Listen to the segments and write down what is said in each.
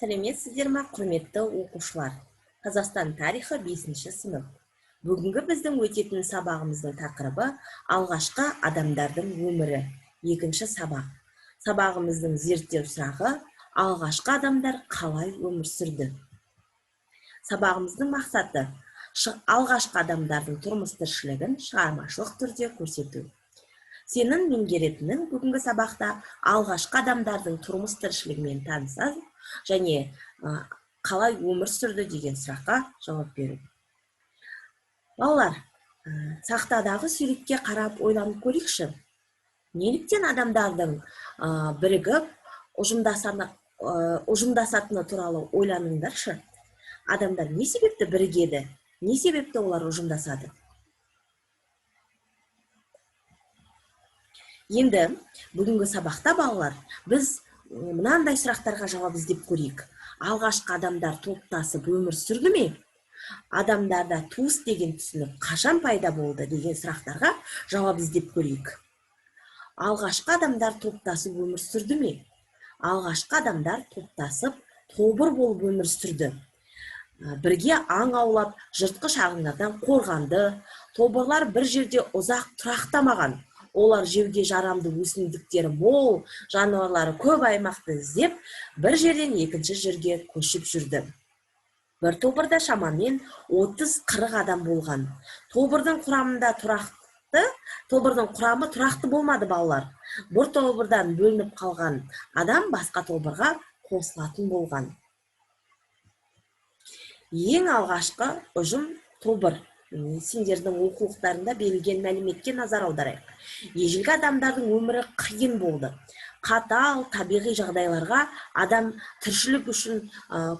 Сәлеметсіздер ме, құрметті оқушылар? Қазақстан тарихы 5-ші сынып. Бүгінгі біздің өтетін сабағымыздың тақырыбы алғашқы адамдардың өмірі. 2-ші сабақ. Сабағымыздың зерттеу сұрағы алғашқы адамдар қалай өмір сүрді? Сабағымыздың мақсаты алғашқы адамдардың тұрмыс тіршілігін шығармашылық түрде көрсету. Сенің меңгеретінің бүгінгі сабақта алғашқы адамдардың тұрмыс тіршілігімен танысасыз және қалай өмір сүрді деген сұраққа жауап беру. Балалар, сақтадағы суретке қарап ойланып көрейікші. Неліктен адамдардың бірігіп ұжымдасатыны туралы ойланыңдаршы. Адамдар не себепті бірігеді? Не себепті олар ұжымдасады? Енді бүгінгі сабақта балалар, біз мынандай сұрақтарға жауап іздеп көрейік. Алғашқы адамдар топтасып өмір сүрді ме? Адамдарда туыс деген түсінік қашан пайда болды деген сұрақтарға жауап іздеп көрейік. Алғашқы адамдар топтасып өмір сүрді ме? Алғашқы адамдар топтасып тобыр болып өмір сүрді. Бірге аң аулап, жыртқыш аңдардан қорғанды. Тобырлар бір жерде ұзақ тұрақтамаған. Олар жеуге жарамды өсімдіктері мол, жануарлары көп аймақты іздеп, бір жерден екінші жерге көшіп жүрді. Бір тобырда шамамен 30-40 адам болған. Тобырдың құрамы тұрақты болмады балалар. Бір тобырдан бөлініп қалған адам басқа тобырға қосылатын болған. Ең алғашқы ұжым тобыр. Сендердің оқулықтарында берілген мәліметке назар аударайық. Ежелгі адамдардың өмірі қиын болды. Қатал табиғи жағдайларға адам тіршілік үшін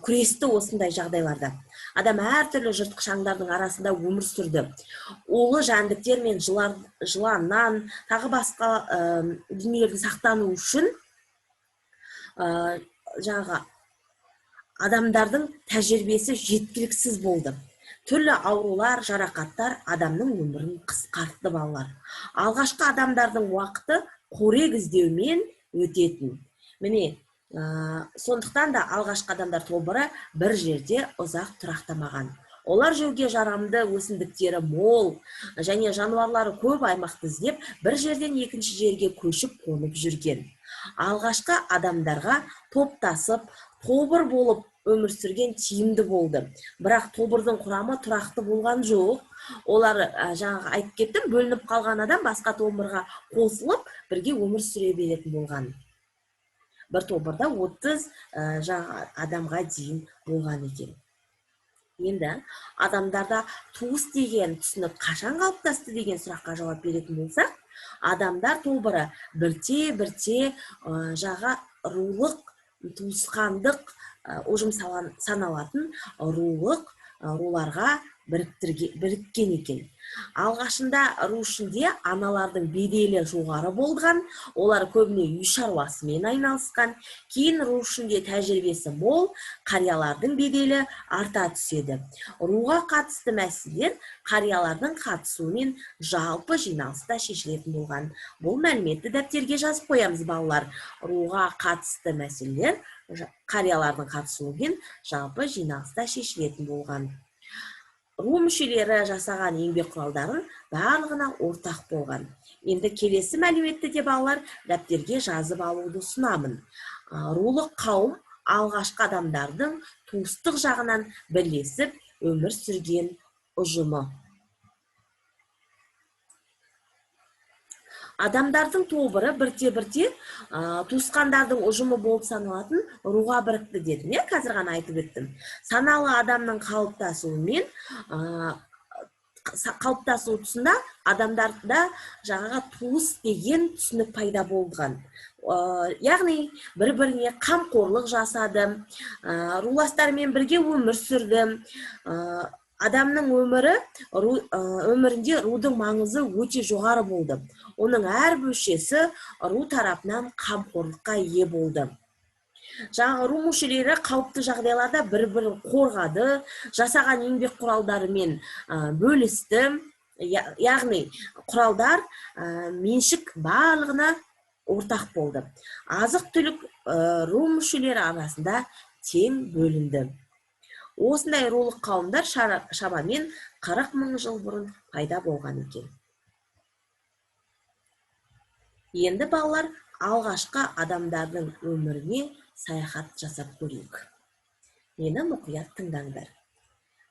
күресті осындай жағдайларда. Адам әртүрлі жыртқыш аңдардың арасында өмір сүрді. Улы жәндіктер мен жыланнан, тағы басқа дүниелердің сақтану үшін адамдардың тәжірибесі жеткіліксіз болды. Түрлі аурулар, жарақаттар адамның өмірін қысқартты балалар. Алғашқы адамдардың уақыты қорек іздеумен өтетін. Міне, сондықтан да алғашқы адамдар тобыры бір жерде ұзақ тұрақтамаған. Олар жеуге жарамды өсімдіктері мол және жануарлары көп аймақты іздеп, бір жерден екінші жерге көшіп қонып жүрген. Алғашқы адамдарға топтасып, тобыр болып өмір сүрген тиімді болды. Бірақ тобырдың құрамы тұрақты болған жоқ. Олар жаңағы айтып кеттім, бөлініп қалған адам басқа тобырға қосылып, бірге өмір сүре беретін болған. Бір тобырда 30 адамға дейін болған екен. Енді адамдарда туыс деген түсінік қашан қалыптасты деген сұраққа жауап беретін болсақ, адамдар тобыры бірте-бірте рулық, туысқандық ұжым саналатын руларға біріккен екен. Алғашында ру ішінде аналардың беделі жоғары болған, олар көбіне үй шаруасымен айналысқан. Кейін ру ішінде тәжірибесі мол, қариялардың беделі арта түседі. Руға қатысты мәселелер қариялардың қатысуымен жалпы жиналыста шешілетін болған. Бұл мәліметті дәптерге жазып қоямыз балалар. Руға қатысты мәселелер қариялардың қатысуымен жалпы жиналыста шешілетін болған. Ру мүшелері жасаған еңбек құралдарын барлығына ортақ болған. Енді келесі мәліметті де балалар дәптерге жазып алуды ұсынамын. Рулық қауым алғашқы адамдардың туыстық жағынан бірлесіп өмір сүрген ұжымы. Адамдардың тобыры бірте-бірте туысқандардың ұжымы болып саналатын руға бірікті дедім. Қазір ғана айтып өттім. Саналы адамның қалыптасу тұсында адамдарда жаңағы туыс деген түсінік пайда болған. Яғни бір-біріне қамқорлық жасады, руластармен бірге өмір сүрді. Адамның өмірінде рудың маңызы өте жоғары болды. Оның әр мүшесі ру тарапынан қамқорлыққа ие болды. Жаңағы ру мүшелері қауіпті жағдайларда бір-бірін қорғады, жасаған еңбек құралдарымен бөлісті. Яғни құралдар меншік барлығына ортақ болды. Азық-түлік ру мүшелері арасында тең бөлінді. Осындай рулық қауымдар шамамен 40 мың жыл бұрын пайда болған екен. Енді балалар, алғашқы адамдардың өміріне саяхат жасап көрейік. Мені мұқият тыңдаңдар.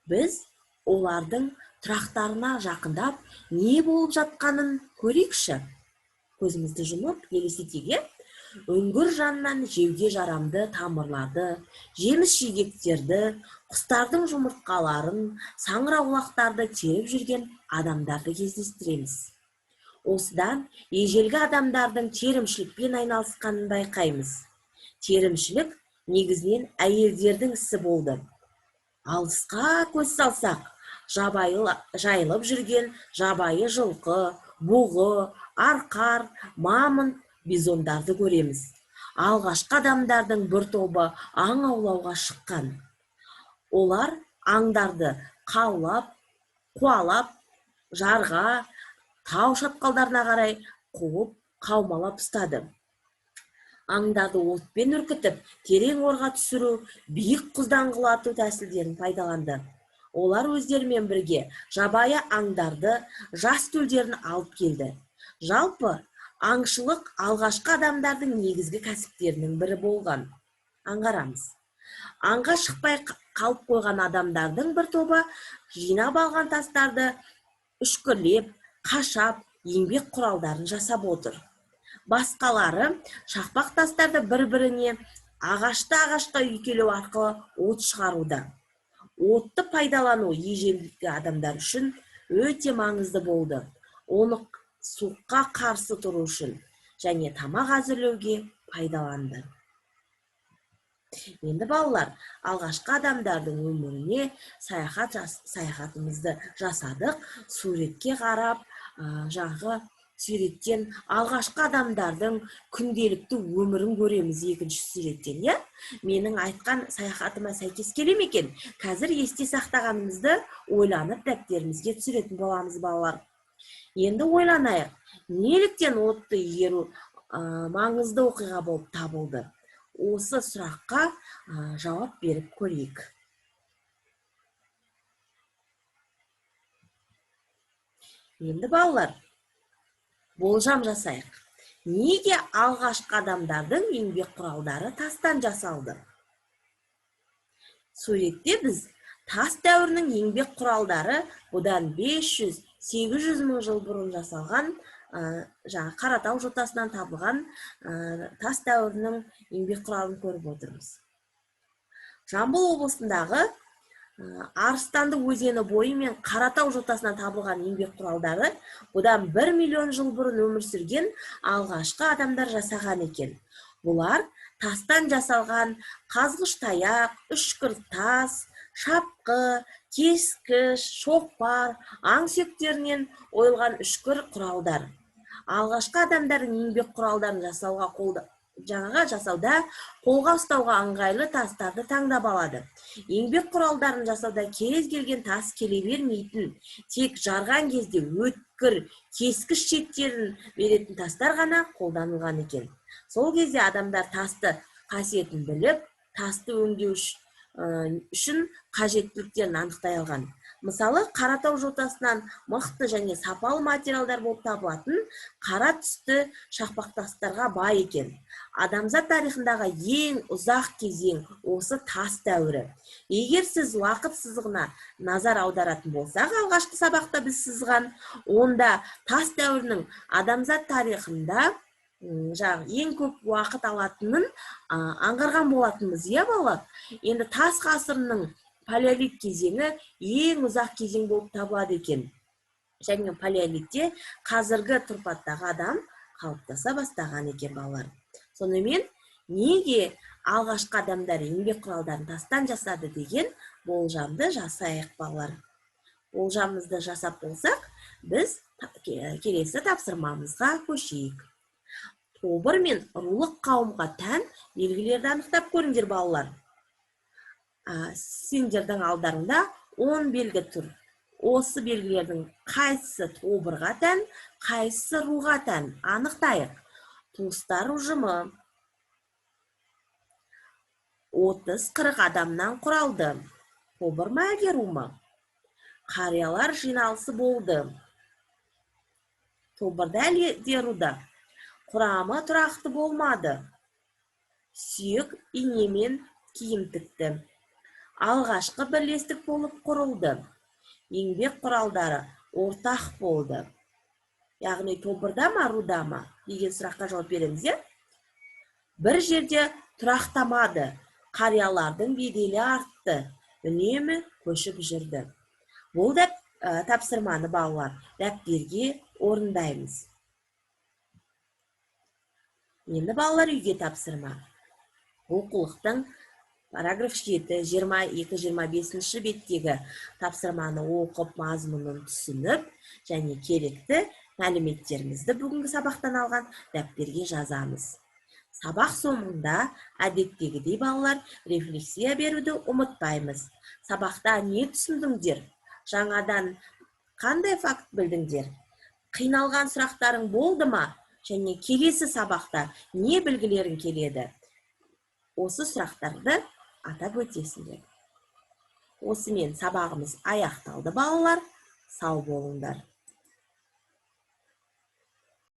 Біз олардың тұрақтарына жақындап, не болып жатқанын көрейікші. Көзімізді жұмып, елестетейік. Үңгір жанынан жеуге жарамды тамырларды, жеміс жидектерді, құстардың жұмыртқаларын, саңырауқұлақтарды теріп жүрген адамдарды кездестіреміз. Осыдан ежелгі адамдардың терімшілікпен айналысқанын байқаймыз. Терімшілік негізінен әйелдердің ісі болды. Алысқа көз салсақ, жайылып жүрген жабайы жылқы, бұғы, арқар, мамонт, бизондарды көреміз. Алғашқы адамдардың бір тобы аң аулауға шыққан. Олар аңдарды қуалап, жарға, тау шатқалдарына қарай қуып, қаумалап ұстады. Аңдарды отпен үркітіп, терең орға түсіру, биік құздан құлату тәсілдерін пайдаланды. Олар өздерімен бірге жабайы аңдарды, жас төлдерін алып келді. Жалпы, аңшылық алғашқы адамдардың негізгі кәсіптерінің бірі болған. Аңғарамыз. Аңға шықпай қалып қойған адамдардың бір тобы жинап алған тастарды үшкірлеп, қашап, еңбек құралдарын жасап отыр. Басқалары шақпақ тастарды бір-біріне ағашқа үйкелеу арқылы от шығаруда. Отты пайдалану ежелгі адамдар үшін өте маңызды болды. Оны суыққа қарсы тұру үшін және тамақ әзірлеуге пайдаланды. Енді балалар, алғашқы адамдардың өміріне саяхатымызды жасадық. Суретке қарап, суреттен алғашқы адамдардың күнделікті өмірін көреміз екінші суреттен. Менің айтқан саяхатыма сәйкес келе ме екен? Қазір есте сақтағанымызды ойланып дәптерімізге түсіретін боламыз балалар. Енді ойланайық, неліктен отты игеру маңызды оқиға болып табылды? Осы сұраққа жауап беріп көрейік. Енді балалар, болжам жасайық. Неге алғашқы адамдардың еңбек құралдары тастан жасалды? Суретте біз тас дәуірінің еңбек құралдары бұдан 500-800 мың жыл бұрын жасалған, Қаратау жотасынан табылған тас дәуірінің еңбек құралын көріп отырмыз. Жамбыл облысындағы Арыстанды өзені бойы мен Қаратау жотасынан табылған еңбек құралдары бұдан 1 миллион жыл бұрын өмір сүрген алғашқы адамдар жасаған екен. Бұлар тастан жасалған қазғыш таяқ, үшкір тас, шапқы, кескіш, шоқпар, аң сүйектерінен ойылған үшкір құралдар. Алғашқы адамдардың еңбек құралдарын жасауда қолға ұстауға ыңғайлы тастарды таңдап алады. Еңбек құралдарын жасауда кез келген тас келе бермейтін, тек жарған кезде өткір, кескіш шеттерін беретін тастар ғана қолданылған екен. Сол кезде адамдар тасты қасиетін біліп, тасты өңдеу үшін қажеттіліктерін анықтай алған. Мысалы, Қаратау жотасынан мықты және сапалы материалдар болып табылатын қара түсті шақпақ тастарға бай екен. Адамзат тарихындағы ең ұзақ кезең осы тас дәуірі. Егер сіз уақыт сызығына назар аударатын болсақ, алғашқы сабақта біз сызған, онда тас дәуірінің адамзат тарихында ең көп уақыт алатынын аңғарған болатынбыз, балалар. Енді тас ғасырының палеолит кезеңі ең ұзақ кезең болып табылады екен. Және палеолитте қазіргі тұрпаттағы адам қалыптаса бастаған екен, балалар. Сонымен, неге алғашқы адамдар еңбек құралдарын тастан жасады деген болжамды жасайық, балалар. Болжамымызды жасап болсақ, біз келесі тапсырмамызға көшейік. Тобыр мен рулық қауымға тән белгілерді анықтап көріңдер, балалар. Сендердің алдарында 10 белгі тұр. Осы белгілердің қайсысы тобырға тән, қайсысы руға тән? Анықтайық. Туыстар ұжымы, 30-40 адамнан құралды. Тобыр ма әлде ру ма? Қариялар жиналысы болды. Тобырда әлде руда? Құрамы тұрақты болмады. Сүйек инемен киім тікті. Алғашқы бірлестік болып құрылды. Еңбек құралдары ортақ болды. Яғни тобырда ма, руда ма деген сұраққа жауап береміз, е? Бір жерде тұрақтамады. Қариялардың беделі артты. Үнемі көшіп жүрді. Бұл тапсырманы балалар дәптерге орындаймыз. Енді балалар үйге тапсырма. Оқулықтың параграф 7, 22-25 беттегі тапсырманы оқып, мазмұнын түсініп, және керекті мәліметтерімізді бүгінгі сабақтан алған дәптерге жазамыз. Сабақ соңында әдеттегідей балалар рефлексия беруді ұмытпаймыз. Сабақта не түсіндіңдер? Жаңадан қандай факт білдіңдер? Қиналған сұрақтарың болды ма? Және келесі сабақта не білгілерің келеді? Осы сұрақтарды атап өтесіңдер. Осымен сабағымыз аяқталды балалар. Сау болыңдар.